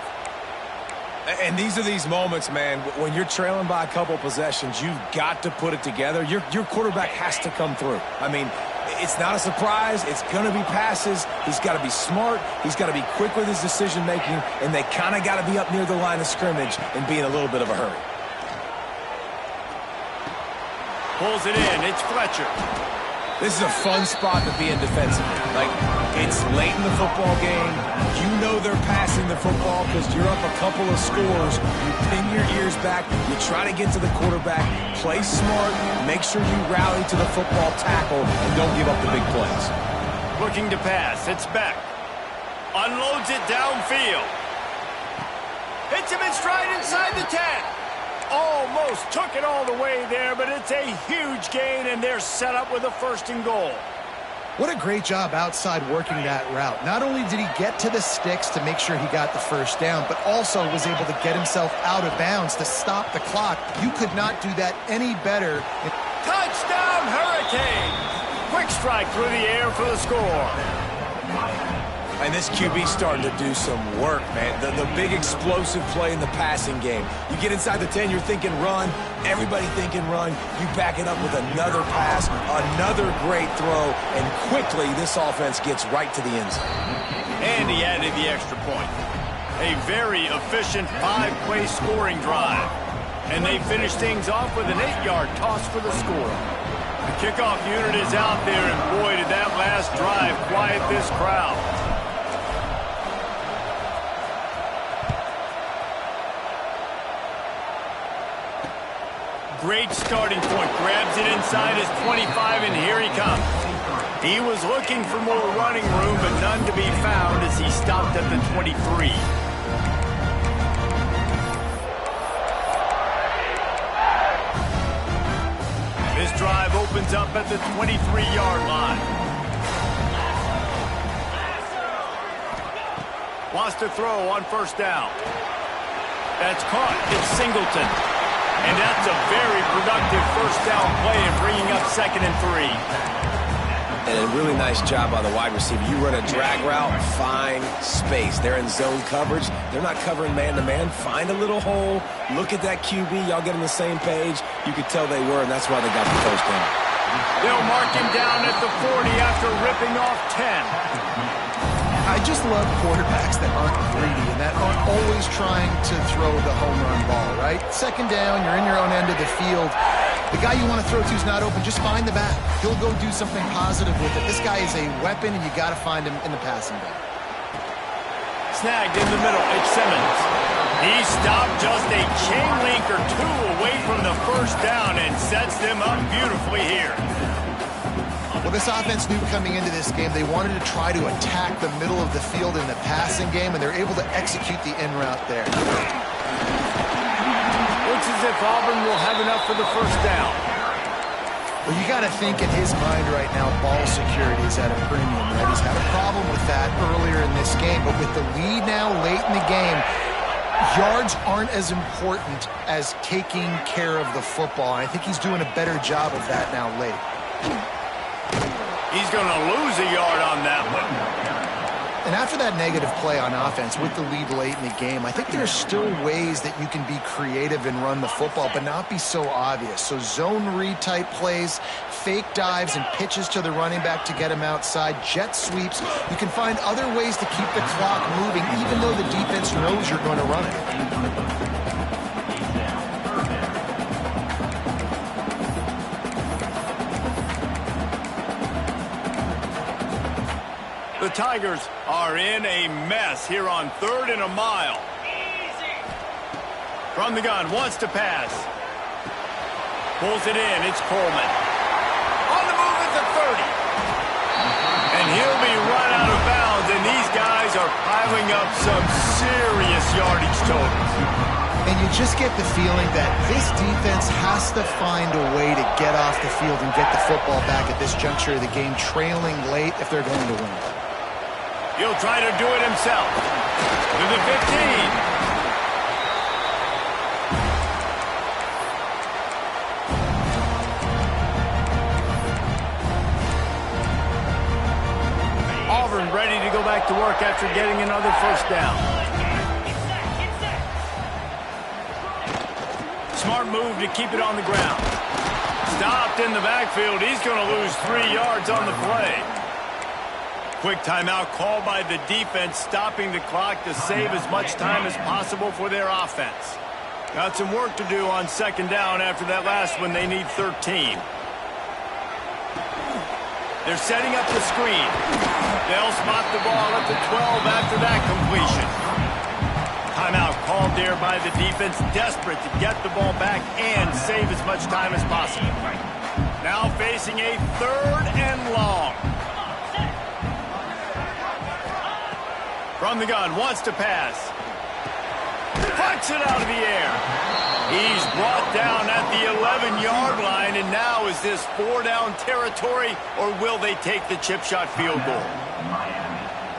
And these are these moments, man, when you're trailing by a couple possessions, you've got to put it together. Your quarterback has to come through. I mean, it's not a surprise. It's going to be passes. He's got to be smart. He's got to be quick with his decision-making, and they kind of got to be up near the line of scrimmage and be in a little bit of a hurry. Pulls it in. It's Fletcher. This is a fun spot to be in defensively. Like, it's late in the football game. You know they're passing the football because you're up a couple of scores. You pin your ears back. You try to get to the quarterback. Play smart. Make sure you rally to the football tackle and don't give up the big plays. Looking to pass. It's Beck. Unloads it downfield. Hits him in stride inside the 10. Almost took it all the way there, but it's a huge gain, and they're set up with a 1st and goal. What a great job outside working that route. Not only did he get to the sticks to make sure he got the first down, but also was able to get himself out of bounds to stop the clock. You could not do that any better. Touchdown, Hurricanes! Quick strike through the air for the score. And this QB's starting to do some work, man. The big explosive play in the passing game. You get inside the 10, you're thinking run. Everybody thinking run. You back it up with another pass, another great throw, and quickly this offense gets right to the end zone. And he added the extra point. A very efficient 5-play scoring drive. And they finish things off with an 8-yard toss for the score. The kickoff unit is out there, and boy, did that last drive quiet this crowd. Great starting point. Grabs it inside his 25, and here he comes. He was looking for more running room, but none to be found as he stopped at the 23. This drive opens up at the 23-yard line. Wants to throw on first down. That's caught. It's Singleton. And that's a very productive first down play and bringing up 2nd and 3. And a really nice job by the wide receiver. You run a drag route, find space. They're in zone coverage. They're not covering man-to-man. Find a little hole. Look at that QB. Y'all get on the same page. You could tell they were, and that's why they got the first down. They'll mark him down at the 40 after ripping off 10. I just love quarterbacks that aren't greedy and that aren't always trying to throw the home run ball, right? 2nd down, you're in your own end of the field. The guy you want to throw to is not open. Just find the back. He'll go do something positive with it. This guy is a weapon, and you got to find him in the passing game. Snagged in the middle. It's Simmons. He stopped just a chain link or two away from the first down and sets them up beautifully here. Well, this offense knew coming into this game they wanted to try to attack the middle of the field in the passing game, and they're able to execute the in route there. Looks as if Auburn will have enough for the first down. Well, you got to think in his mind right now, ball security is at a premium, right? He's had a problem with that earlier in this game, but with the lead now late in the game, yards aren't as important as taking care of the football. I think he's doing a better job of that now late. He's going to lose a yard on that one. And after that negative play on offense with the lead late in the game, I think there's still ways that you can be creative and run the football, but not be so obvious. So zone read type plays, fake dives and pitches to the running back to get him outside, jet sweeps. You can find other ways to keep the clock moving, even though the defense knows you're going to run it. The Tigers are in a mess here on 3rd and a mile. From the gun, wants to pass. Pulls it in, it's Coleman. On the move at the 30. And he'll be run out of bounds, and these guys are piling up some serious yardage totals. And you just get the feeling that this defense has to find a way to get off the field and get the football back at this juncture of the game, trailing late if they're going to win. He'll try to do it himself. To the 15. Auburn ready to go back to work after getting another first down. Smart move to keep it on the ground. Stopped in the backfield. He's going to lose 3 yards on the play. Quick timeout called by the defense, stopping the clock to save as much time as possible for their offense. Got some work to do on 2nd down after that last one. They need 13. They're setting up the screen. They'll spot the ball at the 12 after that completion. Timeout called there by the defense, desperate to get the ball back and save as much time as possible. Now facing a 3rd and long. From the gun, wants to pass. Puts it out of the air. He's brought down at the 11-yard line, and now is this 4-down territory, or will they take the chip shot field goal?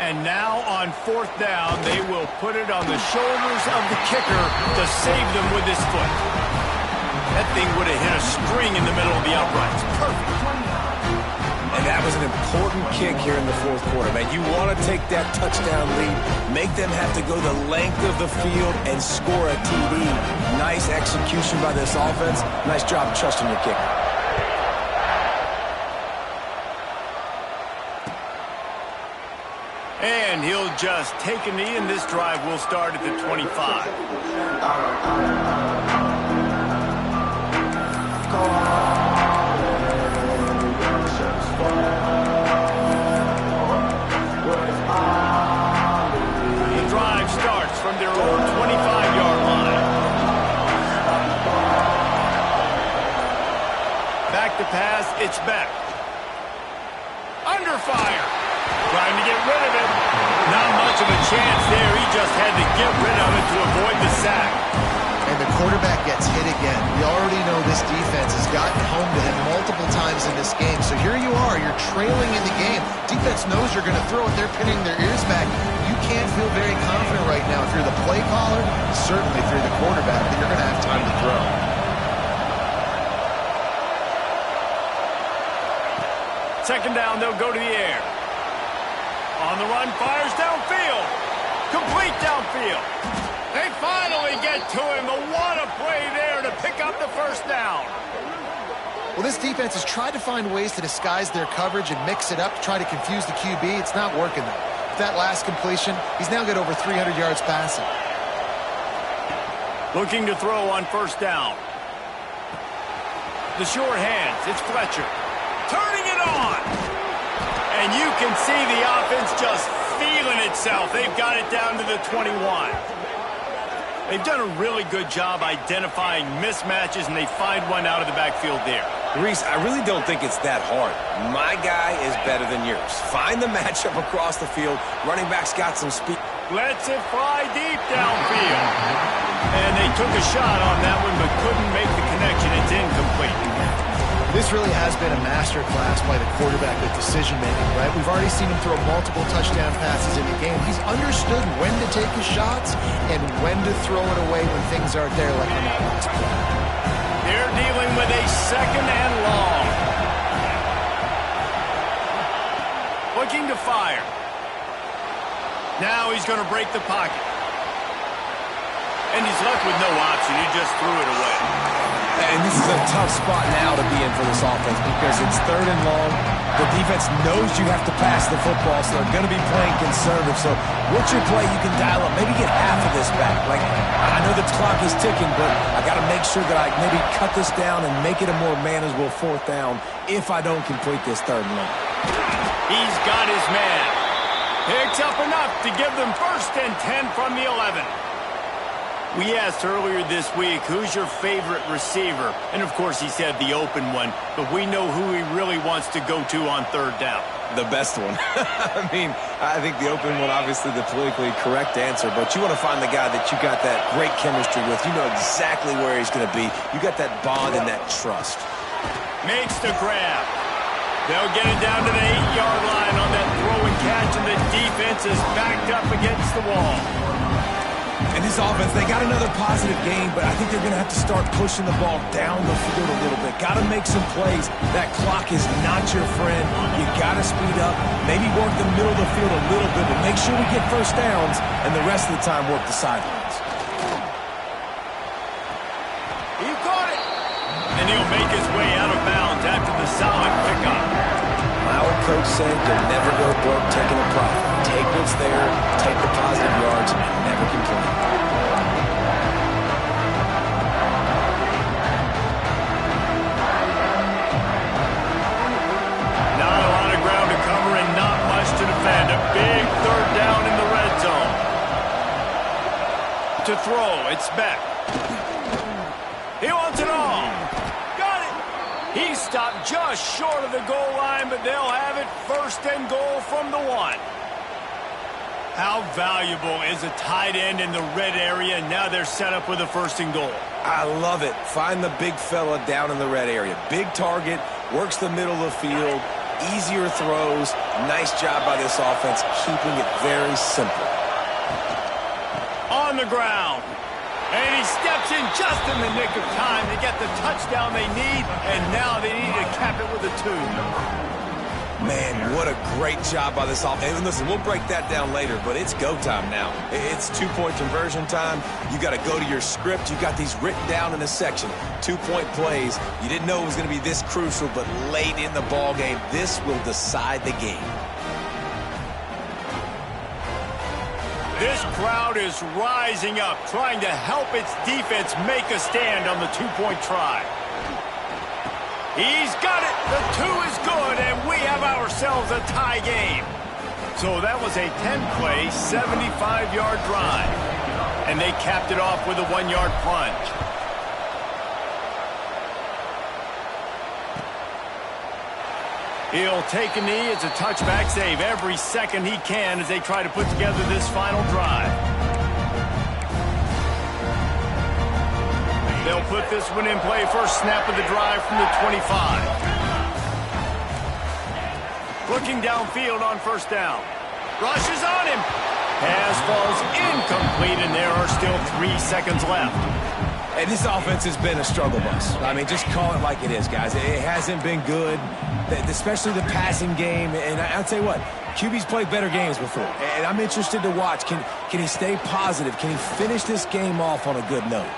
And now on 4th down, they will put it on the shoulders of the kicker to save them with his foot. That thing would have hit a string in the middle of the uprights. Perfect. And that was an important kick here in the 4th quarter, man. You want to take that touchdown lead, make them have to go the length of the field and score a TD. Nice execution by this offense. Nice job trusting your kicker. And he'll just take a knee, and this drive will start at the 25. From their own 25-yard line. Back to pass, it's Beck. Under fire. Trying to get rid of it. Not much of a chance there. He just had to get rid of it to avoid the sack. And the quarterback gets hit again. We already know this defense has gotten home to him multiple times in this game. So here you are, you're trailing in the game. Defense knows you're going to throw it. They're pinning their ears back. You can't feel very confident right now if you're the play caller, certainly if you're the quarterback, that you're going to have time to throw. Second down, they'll go to the air. On the run, fires downfield. Complete downfield. They finally get to him. What a play there to pick up the first down. Well, this defense has tried to find ways to disguise their coverage and mix it up to try to confuse the QB. It's not working, though. With that last completion, he's now got over 300 yards passing. Looking to throw on 1st down. The short hands, it's Fletcher. Turning it on. And you can see the offense just feeling itself. They've got it down to the 21. They've done a really good job identifying mismatches, and they find one out of the backfield there. Reese, I really don't think it's that hard. My guy is better than yours. Find the matchup across the field. Running back's got some speed. Lets it fly deep downfield. And they took a shot on that one, but couldn't make the connection. It's incomplete. This really has been a master class by the quarterback with decision-making, right? We've already seen him throw multiple touchdown passes in the game. He's understood when to take his shots and when to throw it away when things aren't there, like on that last play. They're dealing with a second and long. Looking to fire. Now he's going to break the pocket. And he's left with no option. He just threw it away. And this is a tough spot now to be in for this offense because it's third and long. The defense knows you have to pass the football, so they're going to be playing conservative. So what's your play you can dial up? Maybe get half of this back. Like, I know the clock is ticking, but I got to make sure that I maybe cut this down and make it a more manageable fourth down if I don't complete this third and long. He's got his man. Picks up enough to give them 1st and 10 from the 11. We asked earlier this week, who's your favorite receiver? And, of course, he said the open one. But we know who he really wants to go to on third down. The best one. I mean, I think the open one, obviously the politically correct answer. But you want to find the guy that you got that great chemistry with. You know exactly where he's going to be. You got that bond and that trust. Makes the grab. They'll get it down to the 8-yard line on that throw and catch. And the defense is backed up against the wall. And this offense, they got another positive game, but I think they're going to have to start pushing the ball down the field a little bit. Got to make some plays. That clock is not your friend. You got to speed up, maybe work the middle of the field a little bit, but make sure we get first downs, and the rest of the time work the sidelines. He caught it. And he'll make his way out of bounds after the solid pickup. My old coach said you'll never go broke taking a profit. Take what's there, take the positive yards, and never complain. Not a lot of ground to cover and not much to defend. A big third down in the red zone. To throw, it's Beck. He wants it all. Got it. He stopped just short of the goal line, but they'll have it 1st and goal from the 1. How valuable is a tight end in the red area? Now they're set up with a 1st and goal. I love it. Find the big fella down in the red area. Big target, works the middle of the field, easier throws. Nice job by this offense, keeping it very simple. On the ground. And he steps in just in the nick of time to get the touchdown they need, and now they need to cap it with a 2. Man, what a great job by this offense. And listen, we'll break that down later, but it's go time now. It's 2-point conversion time. You got to go to your script. You got these written down in a section. 2-point plays. You didn't know it was going to be this crucial, but late in the ball game, this will decide the game. This crowd is rising up, trying to help its defense make a stand on the 2-point try. He's got it. The 2 is good, and we have ourselves a tie game. So that was a 10-play, 75-yard drive. And they capped it off with a 1-yard plunge. He'll take a knee. It's a touchback save every second he can as they try to put together this final drive. They'll put this one in play. First snap of the drive from the 25. Looking downfield on 1st down. Rushes on him. Pass falls incomplete, and there are still 3 seconds left. And this offense has been a struggle bus. I mean, just call it like it is, guys. It hasn't been good, especially the passing game. And I'll tell you what, QB's played better games before. And I'm interested to watch. Can he stay positive? Can he finish this game off on a good note?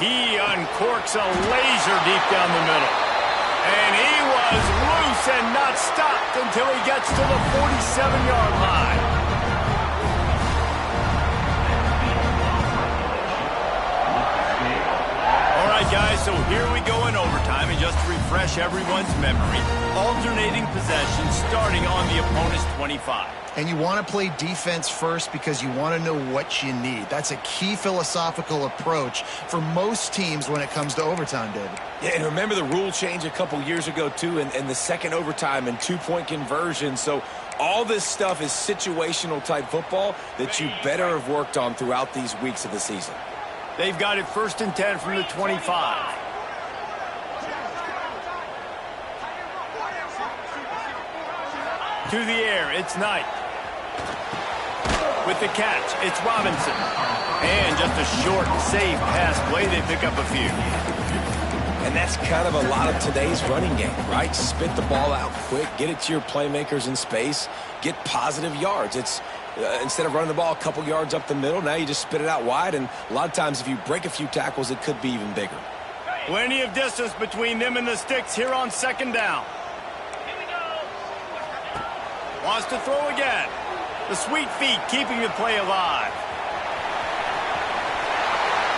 He uncorks a laser deep down the middle. And he was loose and not stopped until he gets to the 47-yard line. All right, guys, so here we go in overtime. And just to refresh everyone's memory, alternating possession starting on the opponent's 25. And you want to play defense first because you want to know what you need. That's a key philosophical approach for most teams when it comes to overtime, David. Yeah, and remember the rule change a couple years ago, too, and the second overtime and 2-point conversion. So all this stuff is situational type football that you better have worked on throughout these weeks of the season. They've got it 1st and 10 from the 25. To the air, it's Knight. With the catch, it's Robinson. And just a short, safe pass play, they pick up a few. And that's kind of a lot of today's running game, right? Spit the ball out quick, get it to your playmakers in space, get positive yards. It's instead of running the ball a couple yards up the middle, now you just spit it out wide, and a lot of times if you break a few tackles, it could be even bigger. Plenty of distance between them and the sticks here on second down. Here we go. Wants to throw again. The sweet feet keeping the play alive.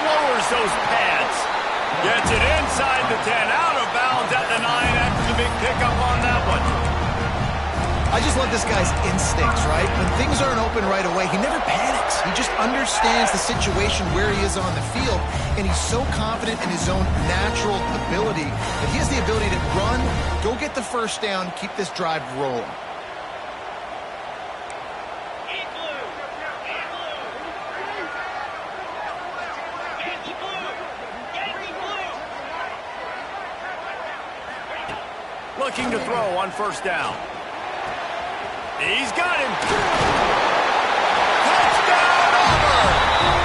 Lowers those pads. Gets it inside the 10, out of bounds at the 9 after the big pickup on that one. I just love this guy's instincts, right? When things aren't open right away, he never panics. He just understands the situation where he is on the field, and he's so confident in his own natural ability that he has the ability to run, go get the first down, keep this drive rolling. Looking to throw on first down. He's got him. Touchdown, Auburn!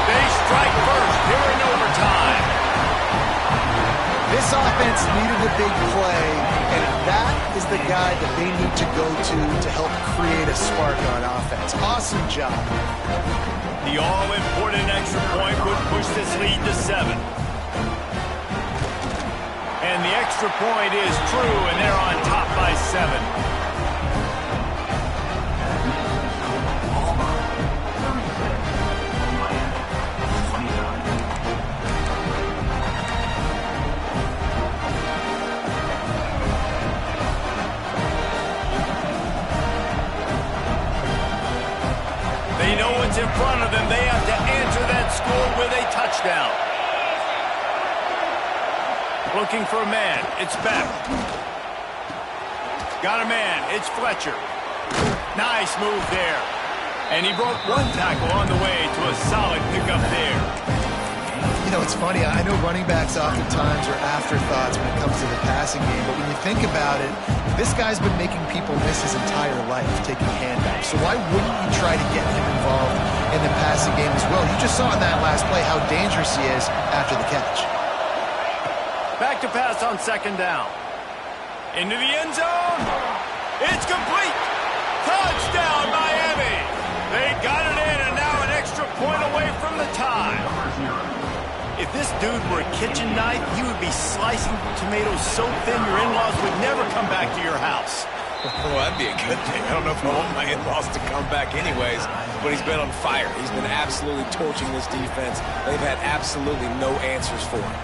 They strike first here in overtime. This offense needed a big play, and that is the guy that they need to go to help create a spark on offense. Awesome job. The all-important extra point would push this lead to 7. And the extra point is true, and they're on top by 7. They know what's in front of them. They have to answer that score with a touchdown. Looking for a man. It's Beck. Got a man. It's Fletcher. Nice move there. And he broke one tackle on the way to a solid pickup there. You know, it's funny. I know running backs oftentimes are afterthoughts when it comes to the passing game, but when you think about it, this guy's been making people miss his entire life taking handoffs. So why wouldn't you try to get him involved in the passing game as well? You just saw in that last play how dangerous he is after the catch. Back to pass on second down. Into the end zone. It's complete. Touchdown, Miami. They got it in, and now an extra point away from the tie. If this dude were a kitchen knife, he would be slicing tomatoes so thin your in-laws would never come back to your house. Well, that'd be a good thing. I don't know if I want my in-laws to come back anyways, but he's been on fire. He's been absolutely torching this defense. They've had absolutely no answers for him.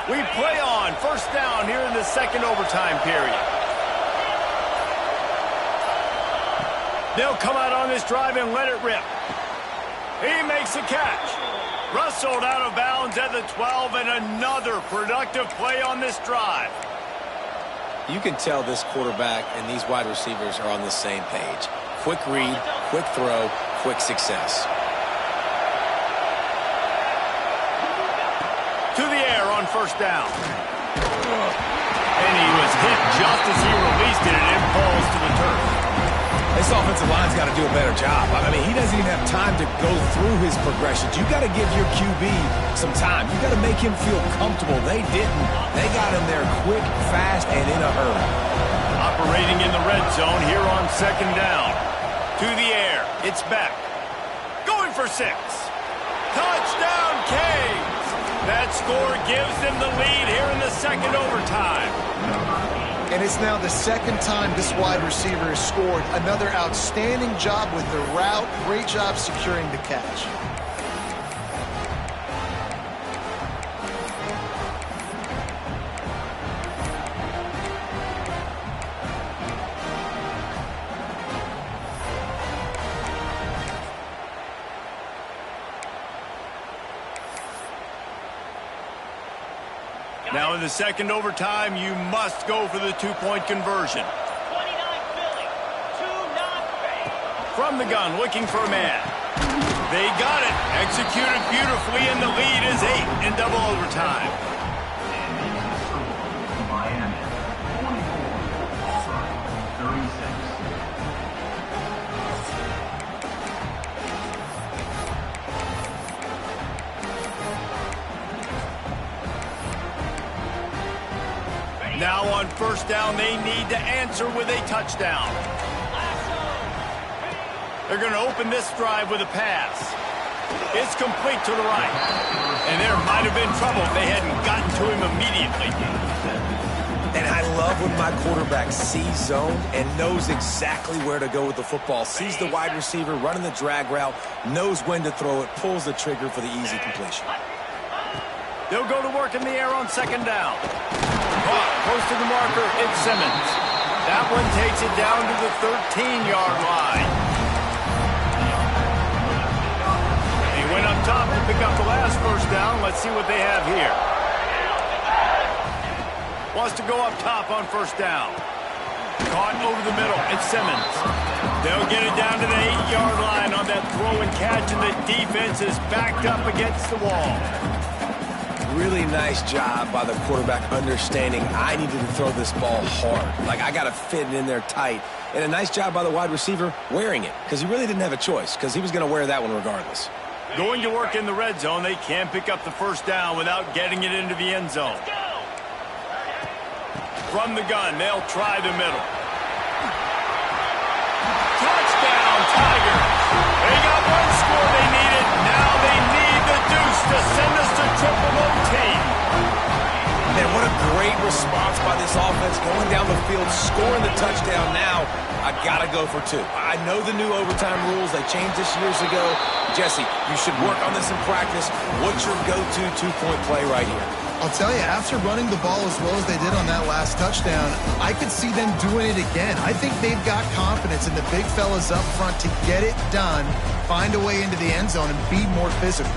We play on. First down here in the second overtime period. They'll come out on this drive and let it rip. He makes a catch. Rustled out of bounds at the 12, and another productive play on this drive. You can tell this quarterback and these wide receivers are on the same page. Quick read, quick throw, quick success. To the air on first down. And he was hit just as he released it, and it falls to the turf. This offensive line's got to do a better job. I mean, he doesn't even have time to go through his progressions. You got to give your QB some time. You got to make him feel comfortable. They didn't. They got in there quick, fast, and in a hurry. Operating in the red zone here on second down. To the air. It's Beck. Going for 6. Touchdown, Canes. That score gives them the lead here in the second overtime. And it's now the second time this wide receiver has scored. Another outstanding job with the route. Great job securing the catch. Now in the second overtime, you must go for the two-point conversion. 29 Philly, 2-0. From the gun, looking for a man. They got it. Executed beautifully, and the lead is 8 in double overtime. Now on first down, they need to answer with a touchdown. They're going to open this drive with a pass. It's complete to the right. And there might have been trouble if they hadn't gotten to him immediately. And I love when my quarterback sees zone and knows exactly where to go with the football. Sees the wide receiver running the drag route, knows when to throw it, pulls the trigger for the easy completion. They'll go to work in the air on second down. Caught close to the marker, it's Simmons. That one takes it down to the 13-yard line. He went up top to pick up the last first down. Let's see what they have here. Wants to go up top on first down. Caught over the middle, it's Simmons. They'll get it down to the 8-yard line on that throw and catch, and the defense is backed up against the wall. Really nice job by the quarterback understanding I needed to throw this ball hard. Like, I got to fit it in there tight. And a nice job by the wide receiver wearing it, because he really didn't have a choice, because he was going to wear that one regardless. Going to work in the red zone, they can't pick up the first down without getting it into the end zone. From the gun, they'll try the middle. Touchdown, Tigers! They got one score they needed. Now they need the deuce to send us to triple OT. Man, what a great response by this offense. Going down the field, scoring the touchdown now. I got to go for 2. I know the new overtime rules. They changed this years ago. Jesse, you should work on this in practice. What's your go-to two-point play right here? I'll tell you, after running the ball as well as they did on that last touchdown, I could see them doing it again. I think they've got confidence in the big fellas up front to get it done, find a way into the end zone, and be more physical.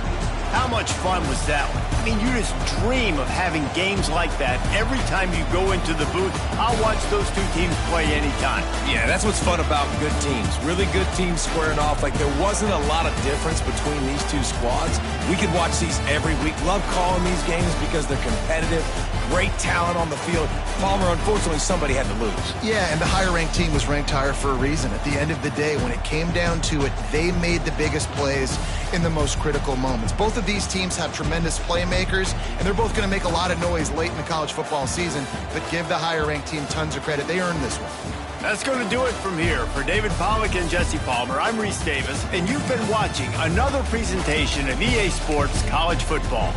How much fun was that one? I mean, you just dream of having games like that every time you go into the booth. I'll watch those two teams play anytime. Yeah, that's what's fun about good teams. Really good teams squaring off. Like, there wasn't a lot of difference between these two squads. We could watch these every week. Love calling these games because they're competitive. Great talent on the field. Palmer, unfortunately, somebody had to lose. Yeah, and the higher-ranked team was ranked higher for a reason. At the end of the day, when it came down to it, they made the biggest plays in the most critical moments. Both of these teams have tremendous playmakers, and they're both going to make a lot of noise late in the college football season, but give the higher-ranked team tons of credit. They earned this one. That's going to do it from here. For David Pollack and Jesse Palmer, I'm Reese Davis, and you've been watching another presentation of EA Sports College Football.